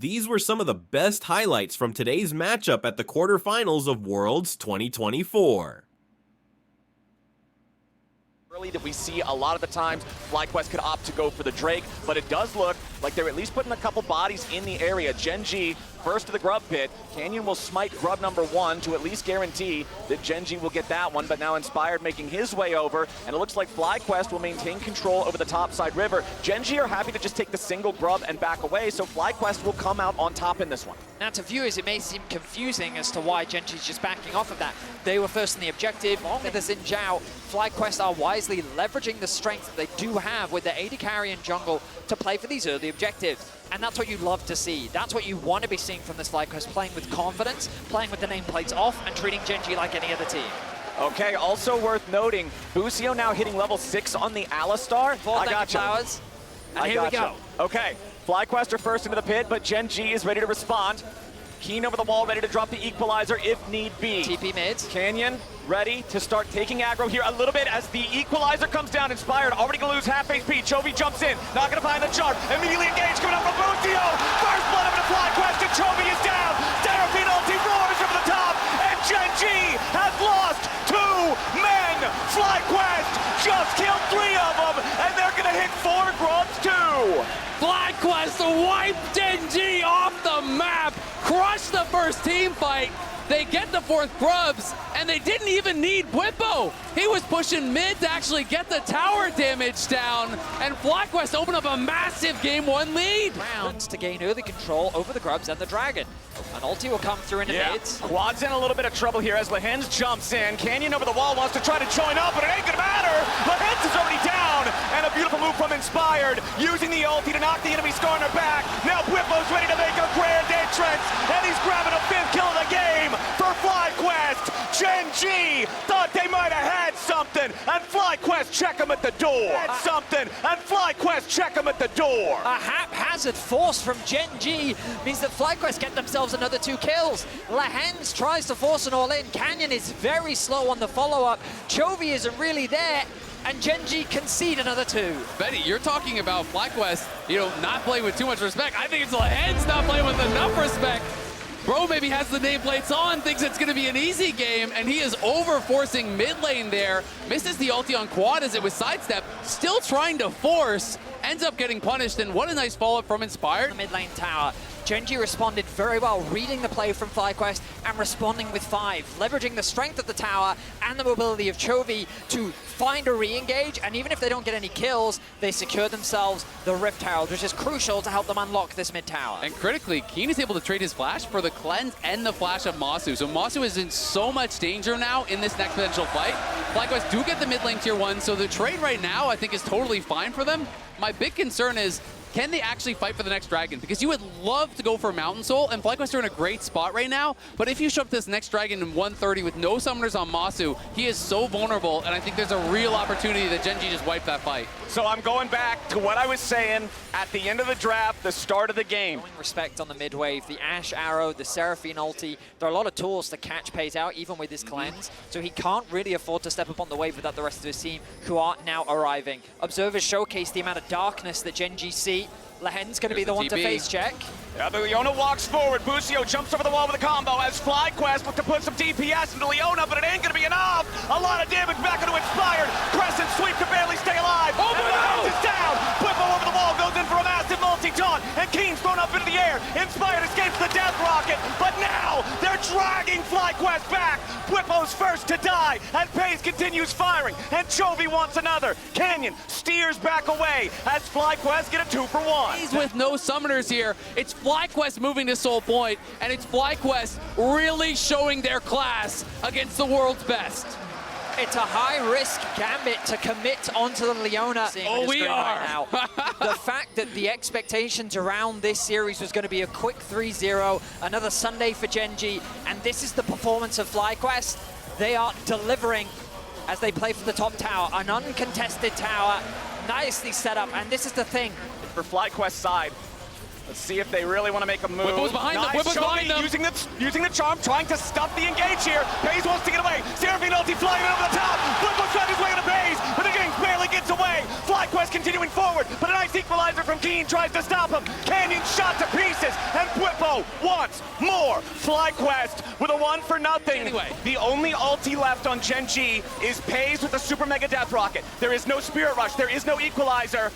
These were some of the best highlights from today's matchup at the quarterfinals of Worlds 2024. That we see a lot of the times FlyQuest could opt to go for the Drake, but it does look like they're at least putting a couple bodies in the area. Gen.G first to the grub pit. Canyon will smite grub number 1 to at least guarantee that Gen.G will get that one, but now Inspired making his way over, and it looks like FlyQuest will maintain control over the topside river. Gen.G are happy to just take the single grub and back away, so FlyQuest will come out on top in this one. Now to viewers, it may seem confusing as to why Gen.G's just backing off of that. They were first in the objective, on with the Xin Zhao. FlyQuest are wisely leveraging the strength that they do have with their AD carry and jungle to play for these early objectives. And that's what you love to see. That's what you want to be seeing from this FlyQuest, playing with confidence, playing with the nameplates off, and treating Gen.G like any other team. Okay, also worth noting, Busio now hitting level 6 on the Alistar. I got flowers. And here we go. Okay, FlyQuest are first into the pit, but Gen.G is ready to respond. Keen over the wall, ready to drop the equalizer if need be. TP mids. Canyon ready to start taking aggro here a little bit as the equalizer comes down. Inspired, already gonna lose half HP. Chovy jumps in, not gonna find the charm. Immediately engaged, coming up from Busio. First blood of the FlyQuest, and Chovy is down. Seraphine ulti roars over the top, and Gen.G has lost 2 men. FlyQuest just killed 3 of them, and they're gonna hit 4 grubs too. FlyQuest wipe Gen.G off the map, crush the first team fight. They get the 4th grubs, and they didn't even need Bwipo. He was pushing mid to actually get the tower damage down, and FlyQuest open up a massive game 1 lead. Rounds to gain early control over the grubs and the dragon. An ulti will come through into mids. Quad's in a little bit of trouble here as Lehens jumps in. Canyon over the wall wants to try to join up, but it ain't gonna matter. Lehens is already down, and a beautiful move from Inspired, using the ulti to knock the enemy Skarner back. Now Bwipo's ready to make a grand entrance, and he's grabbing a 5th kill of the game for FlyQuest. Gen.G thought they might have had something, and FlyQuest check him at the door. And FlyQuest check him at the door. A haphazard force from Gen.G means that FlyQuest get themselves another 2 kills. Lehens tries to force an all-in. Canyon is very slow on the follow-up. Chovy isn't really there, and Gen.G concede another 2. Betty, you're talking about FlyQuest, not playing with too much respect. I think it's Lehens not playing with enough respect. Bro maybe has the nameplates on, thinks it's going to be an easy game, and he is over-forcing mid lane there. Misses the ulti on Quad as it was sidestep, still trying to force, ends up getting punished, and what a nice follow-up from Inspired. The mid lane tower. Gen.G responded very well, reading the play from FlyQuest and responding with 5, leveraging the strength of the tower and the mobility of Chovy to find a re-engage, and even if they don't get any kills, they secure themselves the Rift Herald, which is crucial to help them unlock this mid tower. And critically, Keen is able to trade his flash for the cleanse and the flash of Masu. So Masu is in so much danger now in this next potential fight. FlyQuest do get the mid lane tier 1, so the trade right now I think is totally fine for them. My big concern is, can they actually fight for the next dragon? Because you would love to go for Mountain Soul, and FlyQuest are in a great spot right now, but if you show up this next dragon in 130 with no summoners on Masu, he is so vulnerable, and I think there's a real opportunity that Gen.G just wiped that fight. So I'm going back to what I was saying at the end of the draft, the start of the game. Showing respect on the mid wave, the Ashe Arrow, the Seraphine ulti. There are a lot of tools to catch Pays out, even with his cleanse, so he can't really afford to step up on the wave without the rest of his team, who are now arriving. Observers showcase the amount of darkness that Gen.G see. Lehen's going to be the one to face check. Yeah, but Leona walks forward. Busio jumps over the wall with a combo as FlyQuest look to put some DPS into Leona, but it ain't going to be enough. A lot of damage back into Inspired. Crescent sweep to barely stay alive. Oh, and Lehens is down. Bwipo over the wall goes in for a massive multi-taunt, and Keen's thrown up into the air. Inspired escapes the death rocket, but now they're dragging FlyQuest back. Bwipo's first to die, and Pays continues firing, and Chovy wants another. Canyon steers back away as FlyQuest get a 2-for-1. He's with no summoners here. It's FlyQuest moving to Soul Point, and it's FlyQuest really showing their class against the world's best. It's a high-risk gambit to commit onto the Leona. Oh, we are. Right now. The fact that the expectations around this series was going to be a quick 3-0, another Sunday for Gen.G, and this is the performance of FlyQuest. They are delivering as they play for the top tower, an uncontested tower, nicely set up, and this is the thing. For FlyQuest side, let's see if they really want to make a move. Bwipo's behind them. Bwipo's behind them. Using the charm, trying to stuff the engage here. Pays wants to get away. Seraphine ulti flying over the top. Bwipo's trying his way into Pays, but the game's barely getting gets away. FlyQuest continuing forward, but a nice equalizer from Keen tries to stop him. Canyon shot to pieces, and Bwipo wants more. FlyQuest with a 1-for-0. Anyway. The only ulti left on Gen.G is Pays with the Super Mega Death Rocket. There is no Spirit Rush, there is no equalizer.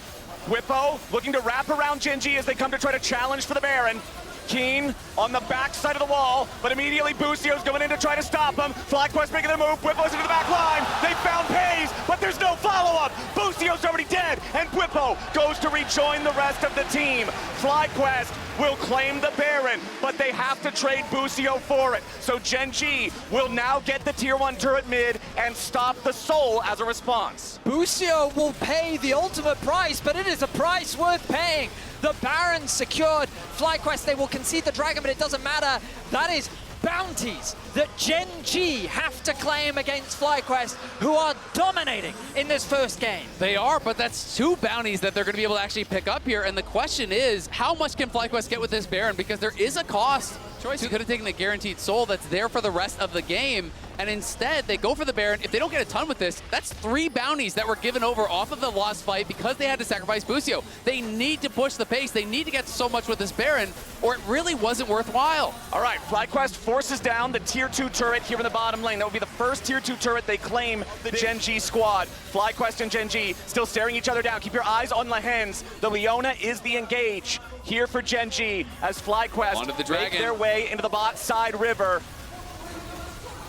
Bwipo looking to wrap around Gen.G as they come to try to challenge for the Baron. Keen on the back side of the wall, but immediately Bussio's going in to try to stop him. FlyQuest making their move, Bwipo's into the back line. They found Pays, but there's no follow-up. Bussio's already dead, and Bwipo goes to rejoin the rest of the team. FlyQuest will claim the Baron, but they have to trade Busio for it. So Gen.G will now get the tier 1 turret mid and stop the Soul as a response. Busio will pay the ultimate price, but it is a price worth paying. The Baron secured. FlyQuest, they will concede the Dragon, but it doesn't matter. That is bounties that Gen.G have to claim against FlyQuest, who are dominating in this first game. They are, but that's 2 bounties that they're going to be able to actually pick up here. And the question is, how much can FlyQuest get with this Baron? Because there is a cost. Choice could have taken the guaranteed soul that's there for the rest of the game. And instead, they go for the Baron. If they don't get a ton with this, that's 3 bounties that were given over off of the lost fight because they had to sacrifice Busio. They need to push the pace. They need to get so much with this Baron, or it really wasn't worthwhile. All right, FlyQuest forces down the tier 2 turret here in the bottom lane. That would be the first tier 2 turret they claim the Gen.G squad. FlyQuest and Gen.G still staring each other down. Keep your eyes on Lehens. The Leona is the engage here for Gen.G as FlyQuest make their way into the bot side river.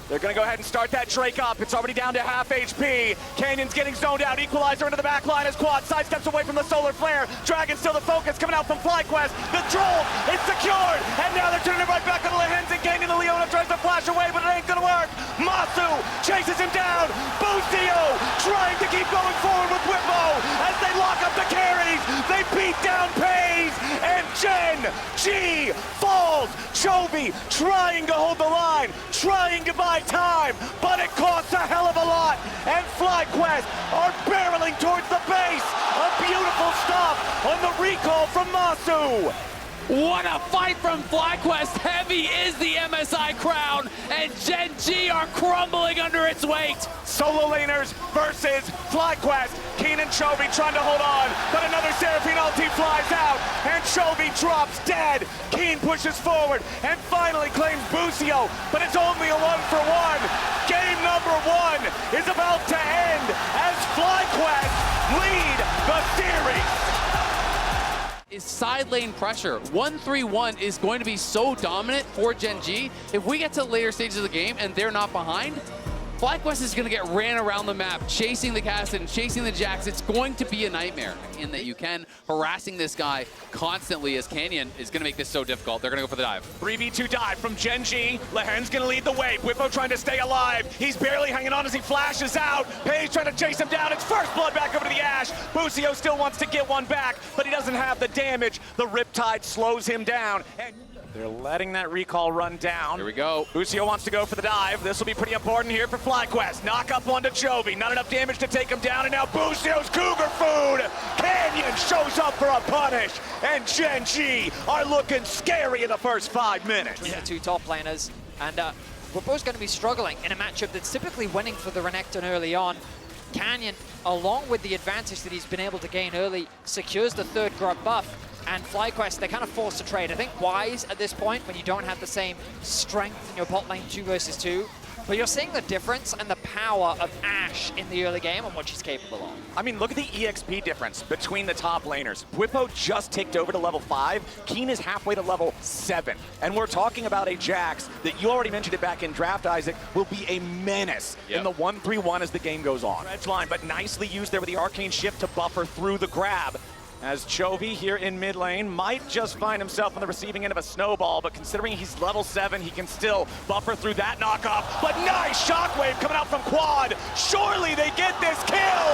They're going to go ahead and start that Drake up. It's already down to half HP. Canyon's getting zoned out. Equalizer into the back line as Quad sidesteps away from the Solar Flare. Dragon's still the focus coming out from FlyQuest. The troll is secured. And now they're turning it right back on the Lehens and Canyon. The Leona tries to flash away, but it ain't going to work. Masu chases him down. Busio trying to keep going forward with Bwipo as they lock up the carries. They beat down Pays, and Gen.G falls. Chovy trying to hold the line, trying to buy time, but it costs a hell of a lot, and FlyQuest are barreling towards the base. A beautiful stop on the recall from Masu. What a fight from FlyQuest. Heavy is the MSI crown, and Gen.G are crumbling under its weight. Solo laners versus FlyQuest. Keen and Chovy trying to hold on, but another Seraphine ulti flies out, and Chovy drops dead. Keen pushes forward and finally claims Busio, but it's only a 1-for-1. Game number 1 is about to end as FlyQuest lead the series. Is side lane pressure. 1-3-1 is going to be so dominant for Gen.G. If we get to the later stages of the game and they're not behind, FlyQuest is going to get ran around the map, chasing the Kassadin, chasing the Jax. It's going to be a nightmare in that you can harassing this guy constantly as Canyon is going to make this so difficult. They're going to go for the dive. 3v2 dive from Gen.G. Lehen's going to lead the way. Bwipo trying to stay alive. He's barely hanging on as he flashes out. Pays trying to chase him down. It's first blood back over to the Ash. Busio still wants to get one back, but he doesn't have the damage. The Riptide slows him down. And they're letting that recall run down. Here we go. Busio wants to go for the dive. This will be pretty important here for FlyQuest. Knock up onto Chovy. Not enough damage to take him down, and now Busio's Cougar Food. Canyon shows up for a punish, and Gen.G are looking scary in the first 5 minutes. The 2 top laners, and we're both going to be struggling in a matchup that's typically winning for the Renekton early on. Canyon, along with the advantage that he's been able to gain early, secures the 3rd grub buff. And FlyQuest, they're kind of forced to trade. I think wise at this point when you don't have the same strength in your bot lane 2 versus 2. But you're seeing the difference and the power of Ashe in the early game and what she's capable of. I mean, look at the EXP difference between the top laners. Bwipo just ticked over to level 5. Keen is halfway to level 7. And we're talking about a Jax that you already mentioned it back in draft, Isaac, will be a menace in the 1-3-1 as the game goes on. Edge line, but nicely used there with the Arcane Shift to buffer through the grab. As Chovy here in mid lane might just find himself on the receiving end of a snowball, but considering he's level 7, he can still buffer through that knockoff. But nice shockwave coming out from Quad. Surely they get this kill.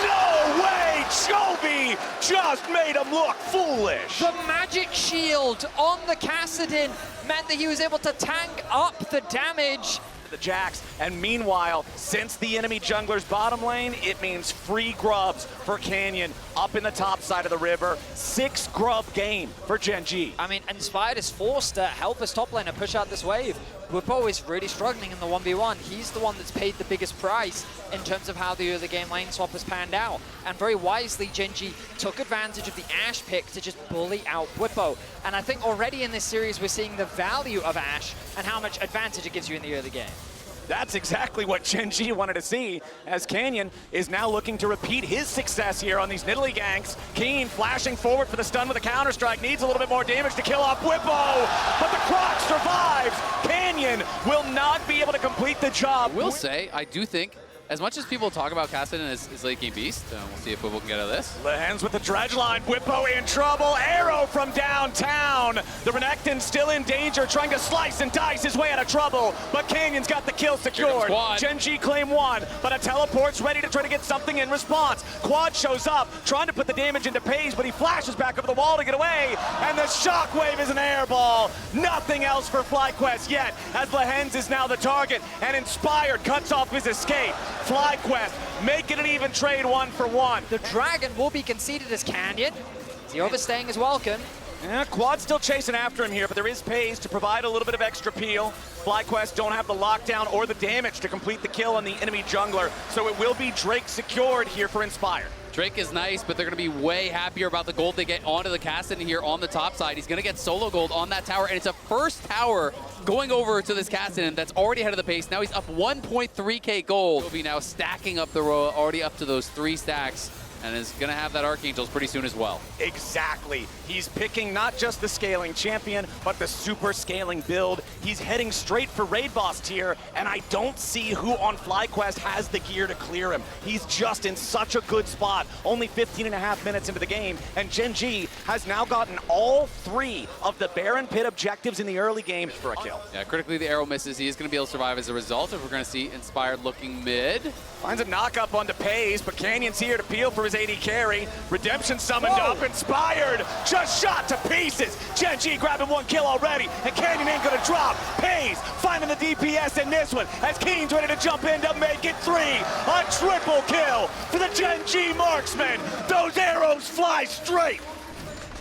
No way! Chovy just made him look foolish. The magic shield on the Kassadin meant that he was able to tank up the damage. the Jax. And meanwhile, since the enemy jungler's bottom lane, it means free grubs for Canyon up in the top side of the river. 6 grub game for Gen.G. I mean, Inspired is forced to help his top laner push out this wave. Whippo is really struggling in the 1v1. He's the one that's paid the biggest price in terms of how the early game lane swap has panned out. And very wisely, Gen.G took advantage of the Ashe pick to just bully out Whippo. And I think already in this series, we're seeing the value of Ashe and how much advantage it gives you in the early game. That's exactly what Gen.G wanted to see, as Canyon is now looking to repeat his success here on these Nidalee ganks. Keen flashing forward for the stun with a counter-strike, needs a little bit more damage to kill off Whippo, but the Croc survives. Canyon will not be able to complete the job. I will say, I do think, as much as people talk about Kassadin as late game beast, we'll see if Whippo can get out of this. Lehens with the dredge line, Whippo in trouble, arrow from downtown. The Renekton still in danger, trying to slice and dice his way out of trouble, but Canyon's got the kill secured. Gen.G claim 1, but a teleport's ready to try to get something in response. Quad shows up, trying to put the damage into Pays, but he flashes back over the wall to get away, and the shockwave is an airball. Nothing else for FlyQuest yet, as Lehens is now the target, and Inspired cuts off his escape. FlyQuest making an even trade 1-for-1. The Dragon will be conceded as Canyon. The overstaying is welcome. Yeah, Quad's still chasing after him here, but there is Pays to provide a little bit of extra peel. FlyQuest don't have the lockdown or the damage to complete the kill on the enemy jungler, so it will be Drake secured here for Inspired. Drake is nice, but they're going to be way happier about the gold they get onto the Kassadin here on the top side. He's going to get solo gold on that tower, and it's a first tower going over to this Kassadin that's already ahead of the pace. Now he's up 1.3k gold. He'll be now stacking up the row, already up to those 3 stacks, and is going to have that Archangels pretty soon as well. Exactly. He's picking not just the scaling champion, but the super scaling build. He's heading straight for raid boss tier, and I don't see who on FlyQuest has the gear to clear him. He's just in such a good spot. Only 15.5 minutes into the game, and Gen.G has now gotten all 3 of the Baron Pit objectives in the early game for a kill. Yeah, critically the arrow misses. He is going to be able to survive as a result. If we're going to see Inspired looking mid. Finds a knock-up onto Pays, but Canyon's here to peel for his AD carry. Redemption summoned up, Inspired just shot to pieces. Gen.G grabbing 1 kill already, and Canyon ain't gonna drop. Pays finding the DPS in this one, as Keen's ready to jump in to make it 3. A triple kill for the Gen.G marksman. Those arrows fly straight.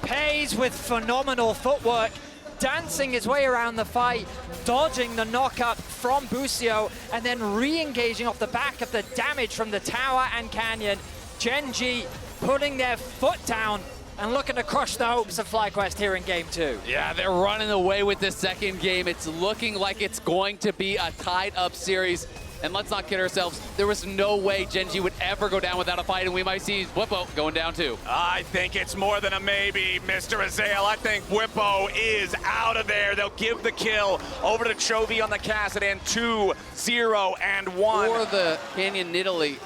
Pays with phenomenal footwork, dancing his way around the fight, dodging the knockup from Busio, and then re-engaging off the back of the damage from the tower and Canyon. Gen.G putting their foot down and looking to crush the hopes of FlyQuest here in game 2. Yeah, they're running away with this second game. It's looking like it's going to be a tied-up series. And let's not kid ourselves, there was no way Gen.G would ever go down without a fight, and we might see Whippo going down too. I think it's more than a maybe, Mr. Azael. I think Whippo is out of there. They'll give the kill over to Chovy on the Kassadin, 2, 0, and 1. Or the Canyon Nidalee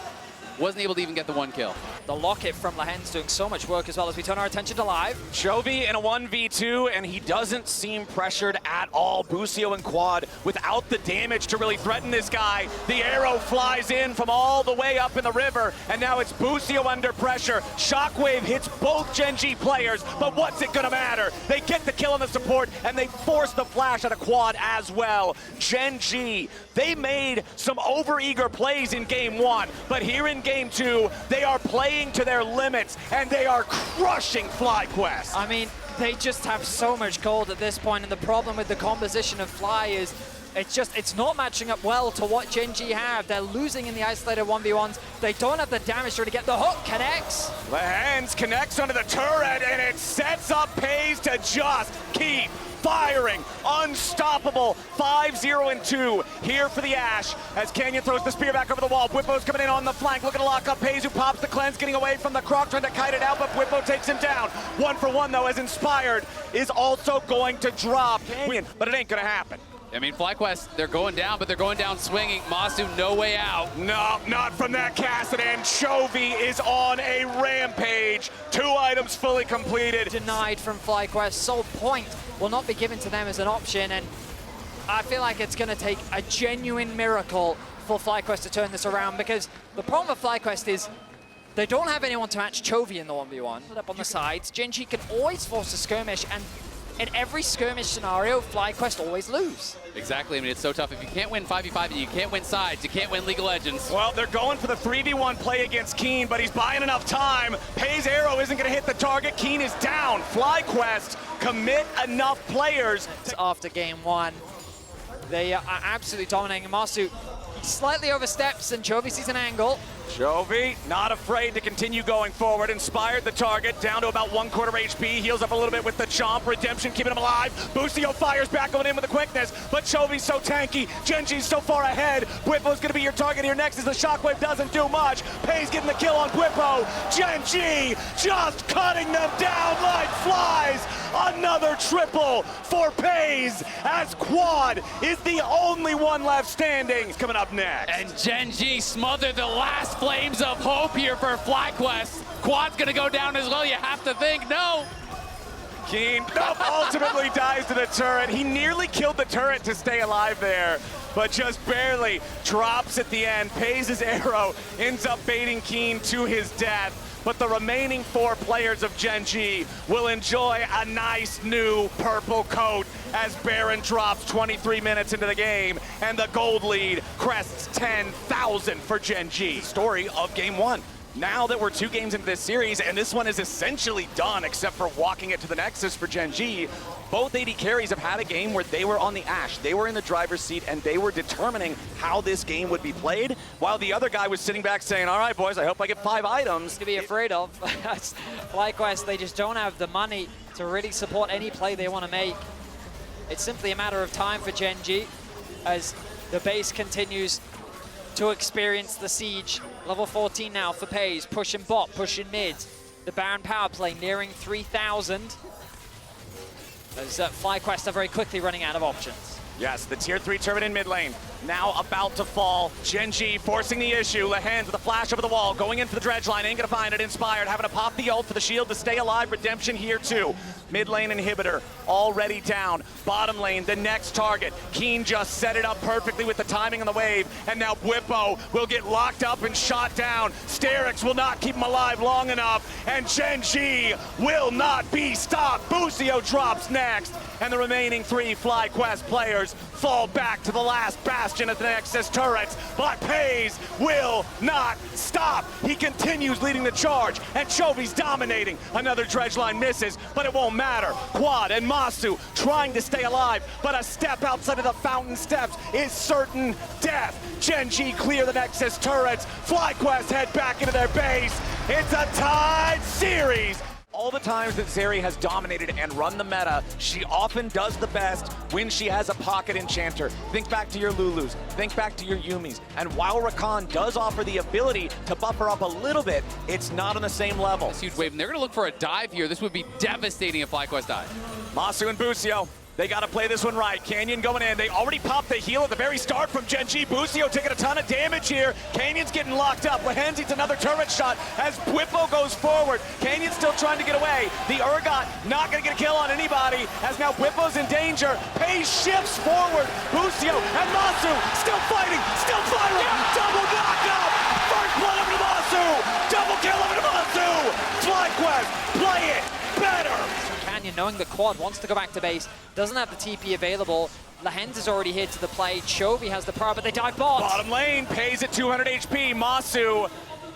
wasn't able to even get the 1 kill. The Locket from Lehens doing so much work as well as we turn our attention to live. Chovy in a 1v2, and he doesn't seem pressured at all. Busio and Quad without the damage to really threaten this guy. The arrow flies in from all the way up in the river, and now it's Busio under pressure. Shockwave hits both Gen.G players, but what's it gonna matter? They get the kill on the support, and they force the flash out of Quad as well. Gen.G, they made some overeager plays in game 1, but here in game 2, they are playing to their limits, and they are crushing FlyQuest. I mean, they just have so much gold at this point, and the problem with the composition of Fly is it's not matching up well to what Gen.G have. They're losing in the isolated 1v1s. They don't have the damage to get the hook. Connects. Lehens connects onto the turret, and it sets up Pays to just keep firing. Unstoppable. 5-0 and 2 here for the Ashe as Canyon throws the spear back over the wall. Whippo's coming in on the flank, looking to lock up Pays, who pops the cleanse, getting away from the Croc, trying to kite it out, but Whippo takes him down. 1-for-1 though, as Inspired is also going to drop Canyon, but it ain't gonna happen. I mean, FlyQuest, they're going down, but they're going down swinging. Masu, no way out. No, not from that Kassadin. Chovy is on a rampage. 2 items fully completed. Denied from FlyQuest. Soul Point will not be given to them as an option, and I feel like it's going to take a genuine miracle for FlyQuest to turn this around, because the problem with FlyQuest is they don't have anyone to match Chovy in the 1v1. Up on the sides, Gen.G can always force a skirmish, and in every skirmish scenario, FlyQuest always lose. Exactly. I mean, it's so tough. If you can't win 5v5 and you can't win sides, you can't win League of Legends. Well, they're going for the 3v1 play against Keen, but he's buying enough time. Pei's arrow isn't going to hit the target. Keen is down. FlyQuest commit enough players. After game one, they are absolutely dominating. Masu slightly oversteps and Chovy sees an angle. Chovy not afraid to continue going forward. Inspired the target down to about 1/4 HP. Heals up a little bit with the chomp. Redemption keeping him alive. Boostio fires back going in with the quickness, but Chovy's so tanky. Gen.G's so far ahead. Bwipo's going to be your target here next as the shockwave doesn't do much. Pei's getting the kill on Bwipo. Gen.G just cutting them down like flies. Another triple for Pei's as Quad is the only one left standing. It's coming up next. And Gen.G smothered the last flames of hope here for FlyQuest. Quad's gonna go down as well, you have to think. No! Keen ultimately dies to the turret. He nearly killed the turret to stay alive there, but just barely drops at the end. Pei's arrow ends up baiting Keen to his death. But the remaining 4 players of Gen.G will enjoy a nice new purple coat as Baron drops 23 minutes into the game and the gold lead crests 10,000 for Gen.G. Story of game 1. Now that we're 2 games into this series, and this one is essentially done except for walking it to the Nexus for Gen.G, both AD carries have had a game where they were on the Ashe, they were in the driver's seat, and they were determining how this game would be played, while the other guy was sitting back saying, all right, boys, I hope I get 5 items. To be afraid of. FlyQuest, they just don't have the money to really support any play they want to make. It's simply a matter of time for Gen.G as the base continues to experience the siege. Level 14 now for Pei's, pushing bot, pushing mid. The Baron power play nearing 3,000. As FlyQuest are very quickly running out of options. Yes, the tier 3 turret in mid lane, now about to fall. Gen.G forcing the issue. Lehens with a flash over the wall, going in for the dredge line, ain't gonna find it. Inspired, having to pop the ult for the shield to stay alive. Redemption here too. Mid lane inhibitor already down. Bottom lane, the next target. Keen just set it up perfectly with the timing on the wave, and now Bwipo will get locked up and shot down. Sterix will not keep him alive long enough, and Gen.G will not be stopped. Boostio drops next, and the remaining 3 FlyQuest players fall back to the last bastion of the Nexus turrets, but Pei's will not stop. He continues leading the charge, and Chovy's dominating. Another dredge line misses, but it won't matter. Quad and Masu trying to stay alive, but a step outside of the fountain steps is certain death. Gen.G clear the Nexus turrets. FlyQuest head back into their base. It's a tied series. All the times that Zeri has dominated and run the meta, she often does the best when she has a pocket enchanter. Think back to your Lulus, think back to your Yumis, and while Rakan does offer the ability to buffer up a little bit, it's not on the same level. This huge wave, and they're gonna look for a dive here. This would be devastating if FlyQuest died. Masu and Boostio, they gotta play this one right. Canyon going in. They already popped the heal at the very start from Gen.G. Boostio taking a ton of damage here. Canyon's getting locked up. Lehens eats another turret shot as Bwipo goes forward. Canyon's still trying to get away. The Urgot not gonna get a kill on anybody as now Bwipo's in danger. Pei shifts forward. Boostio and Masu still fighting, still fighting. Double knockup. First blood over to Masu. Double kill over to Masu. FlyQuest, play it better. Canyon, knowing the Quad wants to go back to base, doesn't have the TP available. Lehens is already here to the play. Chovy has the power, but they dive bot. Bottom lane, Pei's at 200 HP. Masu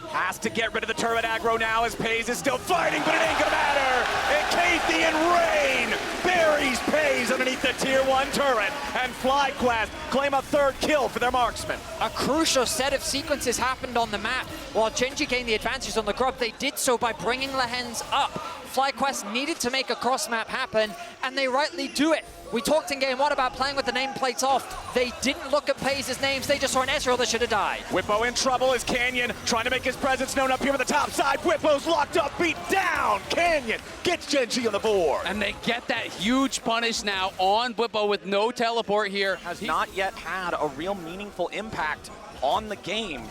has to get rid of the turret aggro now as Pei's is still fighting, but it ain't gonna matter. Icathian Rain buries Pei's underneath the tier 1 turret, and FlyQuest claim a 3rd kill for their marksman. A crucial set of sequences happened on the map. While Gen.G gained the advantage on the Grub, they did so by bringing Lehens up. FlyQuest needed to make a cross map happen, and they rightly do it. We talked in game 1 about playing with the nameplates off. They didn't look at Pei's names, they just saw an Ezreal that should have died. Bwipo in trouble as Canyon trying to make his presence known up here on the top side. Bwipo's locked up, beat down. Canyon gets Gen.G on the board. And they get that huge punish now on Bwipo with no teleport here. Has not yet had a real meaningful impact on the game.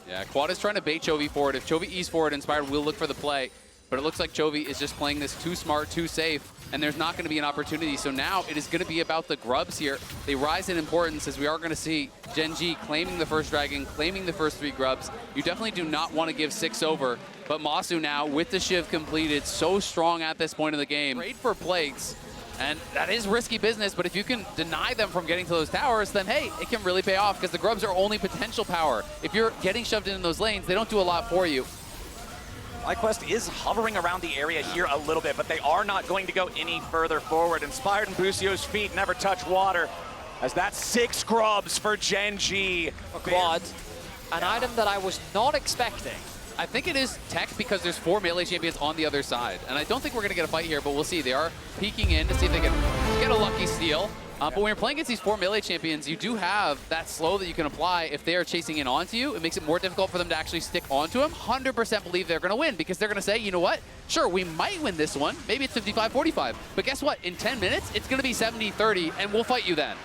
Yeah, Quad is trying to bait Chovy forward. If Chovy E's forward, Inspired will look for the play. But it looks like Chovy is just playing this too smart, too safe, and there's not going to be an opportunity. So now it is going to be about the grubs here. They rise in importance as we are going to see Gen.G claiming the first dragon, claiming the first 3 grubs. You definitely do not want to give 6 over, but Masu now with the Shiv completed, so strong at this point of the game. Great for plates, And that is risky business, but if you can deny them from getting to those towers, then hey, it can really pay off because the grubs are only potential power. If you're getting shoved in those lanes, they don't do a lot for you. FlyQuest is hovering around the area here a little bit, but they are not going to go any further forward. Inspired and Busio's feet never touch water, as that's 6 grubs for Gen.G. A quad, an item that I was not expecting. I think it is tech because there's 4 melee champions on the other side. And I don't think we're going to get a fight here, but we'll see. They are peeking in to see if they can get a lucky steal. But when you're playing against these 4 melee champions, you do have that slow that you can apply if they are chasing in onto you. It makes it more difficult for them to actually stick onto him. 100% believe they're going to win because they're going to say, you know what? Sure, we might win this one. Maybe it's 55-45. But guess what? In 10 minutes, it's going to be 70-30, and we'll fight you then.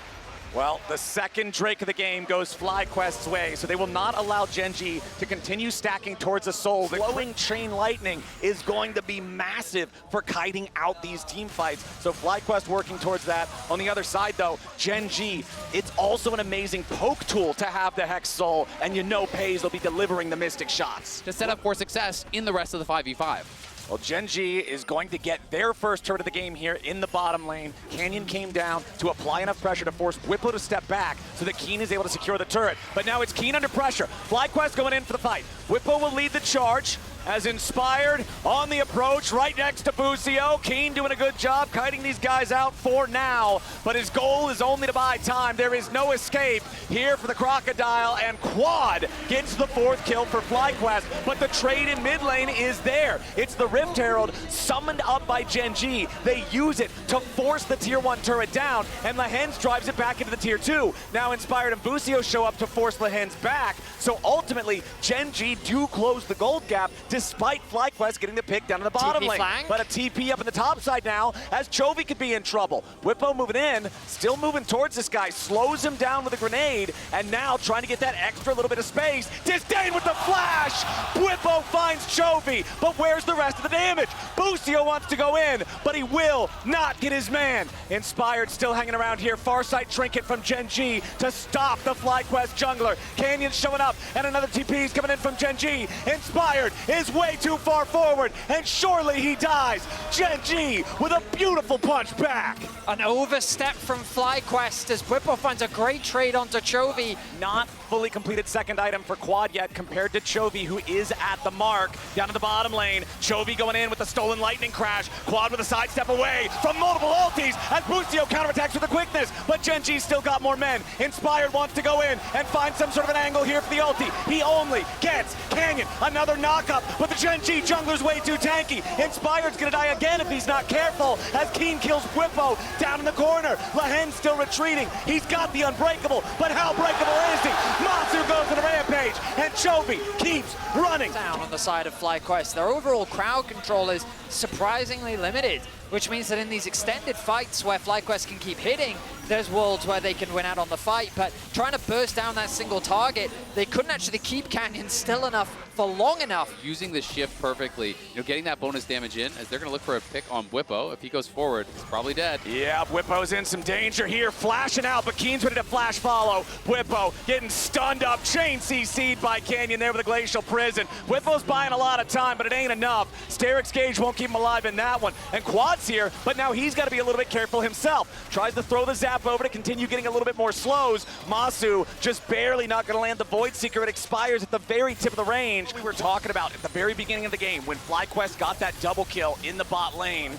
Well, the second Drake of the game goes FlyQuest's way, so they will not allow Gen.G to continue stacking towards the soul. The glowing chain lightning is going to be massive for kiting out these team fights, so FlyQuest working towards that. On the other side, though, Gen.G, it's also an amazing poke tool to have the Hex Soul, and you know Pays will be delivering the Mystic shots. To set up for success in the rest of the 5v5. Well, Gen.G is going to get their first turret of the game here in the bottom lane. Canyon came down to apply enough pressure to force Whippo to step back so that Keen is able to secure the turret. But now it's Keen under pressure. FlyQuest going in for the fight. Whippo will lead the charge as Inspired on the approach right next to Busio. Keen doing a good job kiting these guys out for now, but his goal is only to buy time. There is no escape here for the Crocodile, and Quad gets the 4th kill for FlyQuest, but the trade in mid lane is there. It's the Rift Herald summoned up by Gen.G. They use it to force the tier 1 turret down, and Lehens drives it back into the tier 2. Now Inspired and Busio show up to force Lehens back, so ultimately Gen.G do close the gold gap despite FlyQuest getting the pick down in the bottom TP lane. flank. But a TP up in the top side now, as Chovy could be in trouble. Whippo moving in, still moving towards this guy, slows him down with a grenade, and now trying to get that extra little bit of space. Disdain with the flash! Whippo finds Chovy, but where's the rest of the damage? Busio wants to go in, but he will not get his man. Inspired still hanging around here. Farsight trinket from Gen.G to stop the FlyQuest jungler. Canyon showing up, and another TP is coming in from Gen.G. Inspired is way too far forward, and surely he dies. Gen.G with a beautiful punch back. An overstep from FlyQuest as Whippo finds a great trade onto Chovy. Not fully completed second item for Quad yet compared to Chovy, who is at the mark. Down to the bottom lane, Chovy going in with the stolen lightning crash. Quad with a sidestep away from multiple ultis as Busio counterattacks with the quickness, but Gen.G still got more men. Inspired wants to go in and find some sort of an angle here for the ulti. He only gets Canyon. Another knockup, but the Gen.G jungler's way too tanky. Inspired's gonna die again if he's not careful as Keen kills Whippo down in the corner. Lehens still retreating. He's got the unbreakable, but how breakable is he? Matsu goes on a rampage, and Chovy keeps running. Down on the side of FlyQuest. Their overall crowd control is surprisingly limited, which means that in these extended fights where FlyQuest can keep hitting, there's worlds where they can win out on the fight, but trying to burst down that single target, they couldn't actually keep Canyon still enough for long enough. Using the shift perfectly, getting that bonus damage in, as they're going to look for a pick on Whippo. If he goes forward, he's probably dead. Yeah, Whippo's in some danger here, flashing out, but Keen's ready to flash follow. Whippo getting stunned up, chain CC'd by Canyon there with a Glacial Prison. Whippo's buying a lot of time, but it ain't enough. Steric's Gauge won't keep him alive in that one. And Quad's here, but now he's got to be a little bit careful himself. Tries to throw the zap over to continue getting a little bit more slows. Masu just barely not going to land the Void Seeker. It expires at the very tip of the range. We were talking about at the very beginning of the game when FlyQuest got that double kill in the bot lane.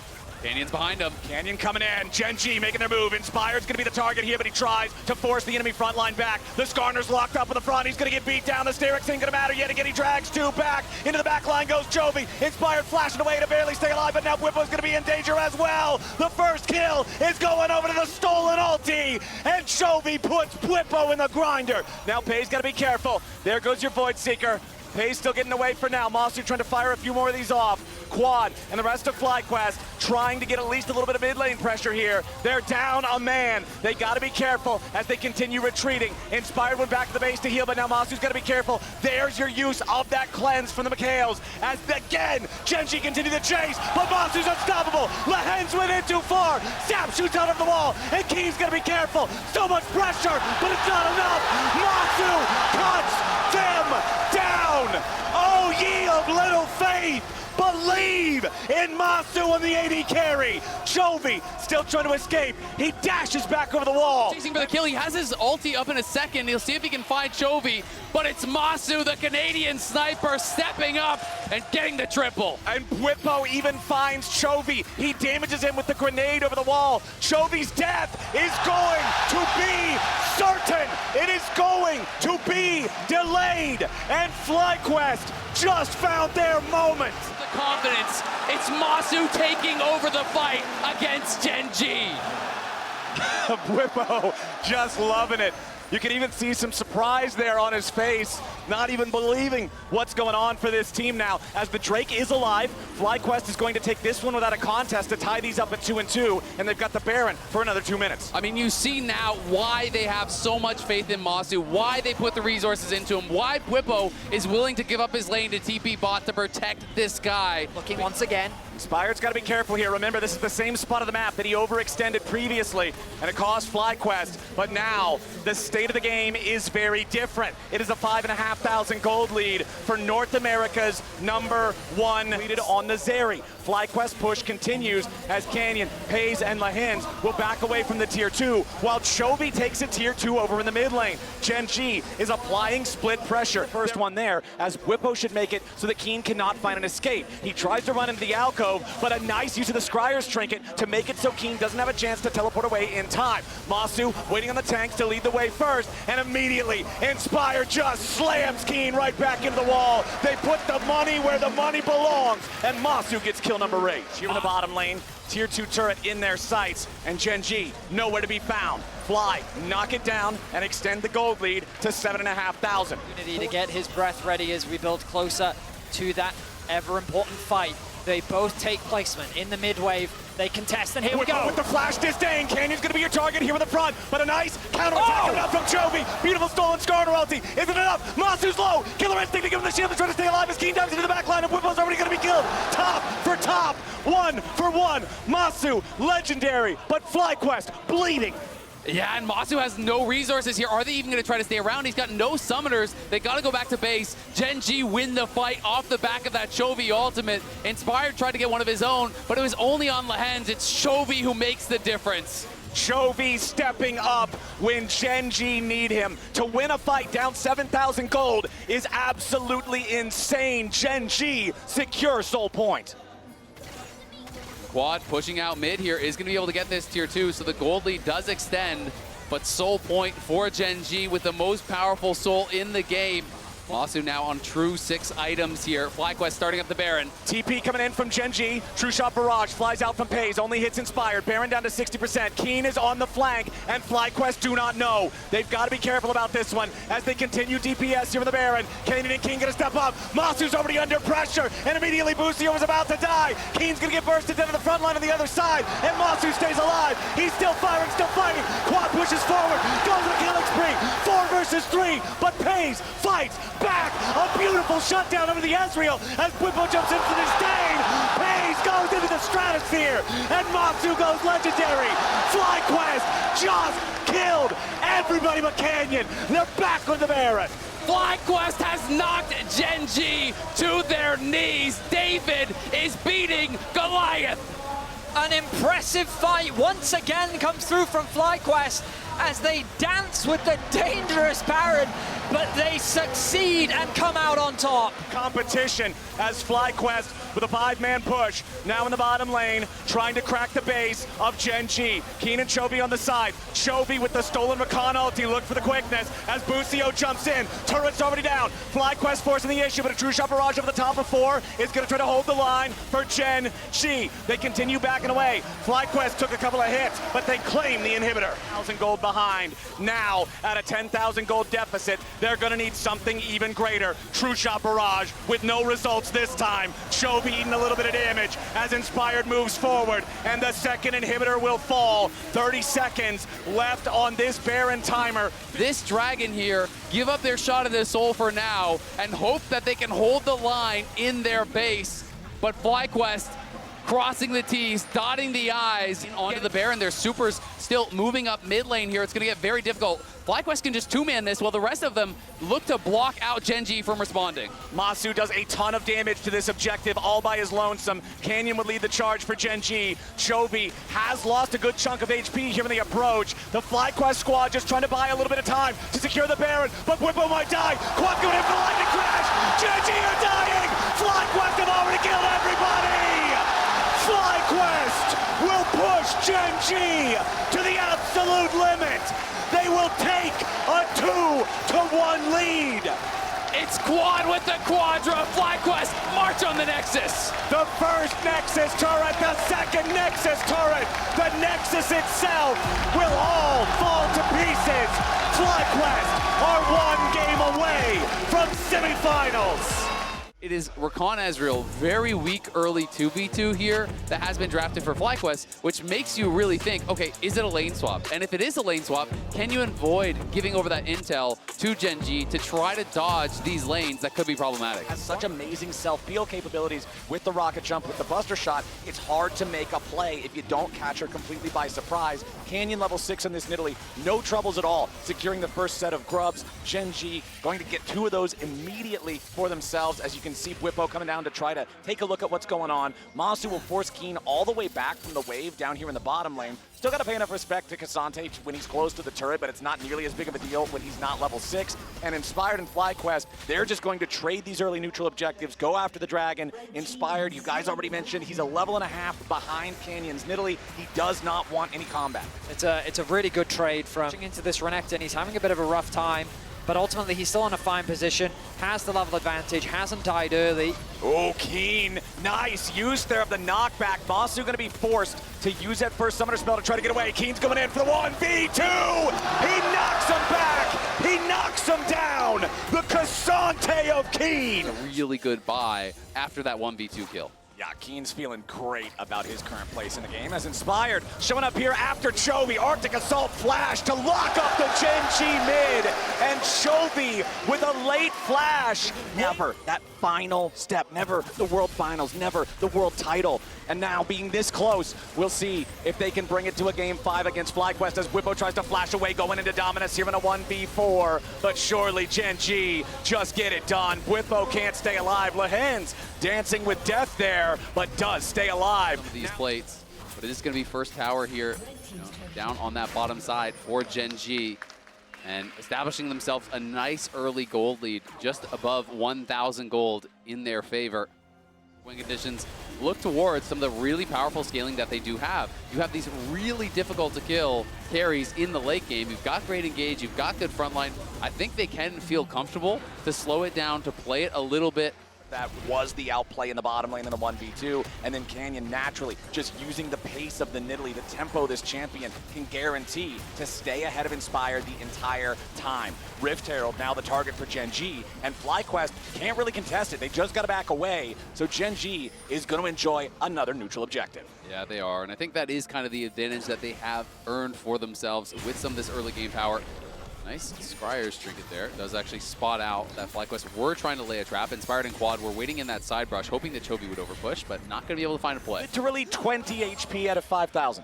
Canyon's behind him. Canyon coming in. Gen.G making their move. Inspired's gonna be the target here, but he tries to force the enemy front line back. The Skarner's locked up in the front. He's gonna get beat down. The Steric's ain't gonna matter yet. Again, he drags 2 back. Into the back line goes Chovy. Inspired flashing away to barely stay alive, but now Whippo's gonna be in danger as well. The first kill is going over to the stolen ulti, and Chovy puts Whippo in the grinder. Now Pay's gotta be careful. There goes your Void Seeker. Pay's still getting away for now. Masu trying to fire a few more of these off. Quad and the rest of FlyQuest trying to get at least a little bit of mid lane pressure here. They're down a man. They gotta be careful as they continue retreating. Inspired went back to the base to heal, but now Masu's gotta be careful. There's your use of that cleanse from the Mikhails. As again, Gen.G continue the chase, but Masu's unstoppable. Lehens went in too far. Zap shoots out of the wall, and Key's gotta be careful. So much pressure, but it's not enough. Masu cuts them down. Oh, ye of little faith. believe in Masu on the AD carry. Chovy still trying to escape. He dashes back over the wall. Chasing for the kill. He has his ulti up in a second. He'll see if he can find Chovy, but it's Masu, the Canadian sniper, stepping up and getting the triple. And Whippo even finds Chovy. He damages him with the grenade over the wall. Chovy's death is going to be certain. It is going to be delayed. And FlyQuest just found their moment. The confidence. It's Masu taking over the fight against Gen.G. Whippo just loving it. You can even see some surprise there on his face, not even believing what's going on for this team now. As the Drake is alive, FlyQuest is going to take this one without a contest to tie these up at 2-2, and they've got the Baron for another 2 minutes. I mean, you see now why they have so much faith in Masu, why they put the resources into him, why Whippo is willing to give up his lane to TP bot to protect this guy. Looking once again. Inspired's got to be careful here. Remember, this is the same spot of the map that he overextended previously, and it cost FlyQuest. But now, the state of the game is very different. It is a 5,500 gold lead for North America's #1 leaded on the Zeri. FlyQuest push continues as Canyon, Pays, and Lahens will back away from the tier 2, while Chovy takes a tier 2 over in the mid lane. Gen.G is applying split pressure. First one there, as Whippo should make it so that Keen cannot find an escape. He tries to run into the alcove, but a nice use of the Scryer's trinket to make it so Keen doesn't have a chance to teleport away in time. Masu waiting on the tanks to lead the way first, and immediately Inspire just slams Keen right back into the wall. They put the money where the money belongs, and Masu gets kill number 8. Here in the bottom lane, tier 2 turret in their sights, and Gen.G nowhere to be found. Fly, knock it down, and extend the gold lead to 7,500. Opportunity to get his breath ready as we build closer to that ever-important fight. They both take placement in the mid wave. They contest, and here we go. With the flash disdain, Canyon's gonna be your target here in the front, but a nice counter-attack coming up from Chovy. Beautiful stolen Skarner ulti. Isn't enough? Masu's low. Killer Instinct to give him the shield to try to stay alive as Keen dives into the back line, and Whippo's already gonna be killed. Top for top, 1 for 1. Masu, legendary, but FlyQuest bleeding. Yeah, and Masu has no resources here. Are they even going to try to stay around? He's got no summoners. They got to go back to base. Gen.G win the fight off the back of that Chovy ultimate. Inspired tried to get one of his own, but it was only on Lahens. It's Chovy who makes the difference. Chovy stepping up when Gen.G need him. To win a fight down 7,000 gold is absolutely insane. Gen.G secure soul point. Quad pushing out mid here is going to be able to get this tier 2, so the gold lead does extend, but soul point for Gen.G with the most powerful soul in the game. Masu now on true 6 items here. FlyQuest starting up the Baron. TP coming in from Gen.G. True shot barrage flies out from Pays. Only hits Inspired. Baron down to 60%. Keen is on the flank, and FlyQuest do not know. They've got to be careful about this one as they continue DPS here with the Baron. Canyon and King gonna step up. Masu's already under pressure, and immediately Busio was about to die. Keen's gonna get bursted down to the front line on the other side, and Masu stays alive. He's still firing, still fighting. Quad pushes forward, goes to the killing spree. 4 versus 3, but Pays fights back. A beautiful shutdown over the Ezreal as Whippo jumps into the disdain. Pays goes into the stratosphere, and Masu goes legendary. FlyQuest just killed everybody but Canyon. They're back on the Baron. FlyQuest has knocked Gen.G to their knees. David is beating Goliath. An impressive fight once again comes through from FlyQuest as they dance with the dangerous Baron, but they succeed and come out on top. Competition as FlyQuest with a 5-man push, now in the bottom lane, trying to crack the base of Gen.G. Keen and Chovy on the side. Chovy with the stolen Rakan ulti, look for the quickness as Busio jumps in. Turret's already down. FlyQuest forcing the issue, but a true shot barrage over the top of 4 is gonna try to hold the line for Gen.G. They continue backing away. FlyQuest took a couple of hits, but they claim the inhibitor. 1,000 gold behind. Now, at a 10,000 gold deficit, they're gonna need something even greater. True shot barrage with no results this time. Chovy eating a little bit of damage as Inspired moves forward, and the second inhibitor will fall. 30 seconds left on this Baron timer. This Dragon here give up their shot at the soul for now and hope that they can hold the line in their base. But FlyQuest crossing the T's, dotting the I's onto the Baron. Their supers still moving up mid lane here. It's going to get very difficult. FlyQuest can just two-man this while the rest of them look to block out Gen.G from responding. Masu does a ton of damage to this objective all by his lonesome. Canyon would lead the charge for Gen.G. Chovy has lost a good chunk of HP here in the approach. The FlyQuest squad just trying to buy a little bit of time to secure the Baron, but Whippo might die. Quad going in for the lightning crash. Gen.G are dying. FlyQuest have already killed everybody. FlyQuest will push Gen.G to the absolute limit. They will take a 2-1 lead. It's Quad with the Quadra. FlyQuest march on the Nexus. The first Nexus turret, the second Nexus turret, the Nexus itself will all fall to pieces. FlyQuest are one game away from semifinals. It is Rakan Ezreal, very weak early 2v2 here that has been drafted for FlyQuest, which makes you really think, okay, is it a lane swap? And if it is a lane swap, can you avoid giving over that intel to Gen.G to try to dodge these lanes that could be problematic? Has such amazing self-peel capabilities with the rocket jump, with the buster shot. It's hard to make a play if you don't catch her completely by surprise. Canyon level 6 on this Nidalee, no troubles at all securing the first set of grubs. Gen.G going to get 2 of those immediately for themselves. As you can see, Whippo coming down to try to take a look at what's going on. Masu will force Keen all the way back from the wave down here in the bottom lane. Still got to pay enough respect to Cassante when he's close to the turret, but it's not nearly as big of a deal when he's not level 6. And Inspired and FlyQuest, they're just going to trade these early neutral objectives, go after the dragon. Inspired, you guys already mentioned, he's a level and a half behind Canyon's Nidalee. He does not want any combat. It's a really good trade from into this Renekton. He's having a bit of a rough time, but ultimately he's still in a fine position, has the level advantage, hasn't died early. Oh, Keen, nice use there of the knockback. Masu going to be forced to use that first summoner spell to try to get away. Keen's coming in for the 1v2. He knocks him back. He knocks him down. The Cassante of Keen. A really good buy after that 1v2 kill. Yeah, Keen's feeling great about his current place in the game as Inspired showing up here after Chovy. Arctic Assault flash to lock up the Gen.G mid. And Chovy with a late flash. Never that final step. Never the World Finals. Never the World title. And now being this close, we'll see if they can bring it to a game 5 against FlyQuest as Whippo tries to flash away going into dominance here in a 1v4. But surely Gen.G just get it done. Whippo can't stay alive. Lehens dancing with death there, but does stay alive. These plates, but it is going to be first tower here, down on that bottom side for Gen.G, and establishing themselves a nice early gold lead, just above 1,000 gold in their favor. Win conditions look towards some of the really powerful scaling that they do have. You have these really difficult to kill carries in the late game. You've got great engage, you've got good frontline. I think they can feel comfortable to slow it down, to play it a little bit. That was the outplay in the bottom lane in the 1v2, and then Canyon naturally just using the pace of the Nidalee, the tempo this champion can guarantee to stay ahead of Inspired the entire time. Rift Herald now the target for Gen.G, and FlyQuest can't really contest it. They just got to back away, so Gen.G is going to enjoy another neutral objective. Yeah, they are, and I think that is kind of the advantage that they have earned for themselves with some of this early game power. Nice Scryer's trinket there. Does actually spot out that FlyQuest were trying to lay a trap. Inspired and Quad were waiting in that side brush, hoping that Chovy would overpush, but not going to be able to find a play. Literally 20 HP out of 5,000.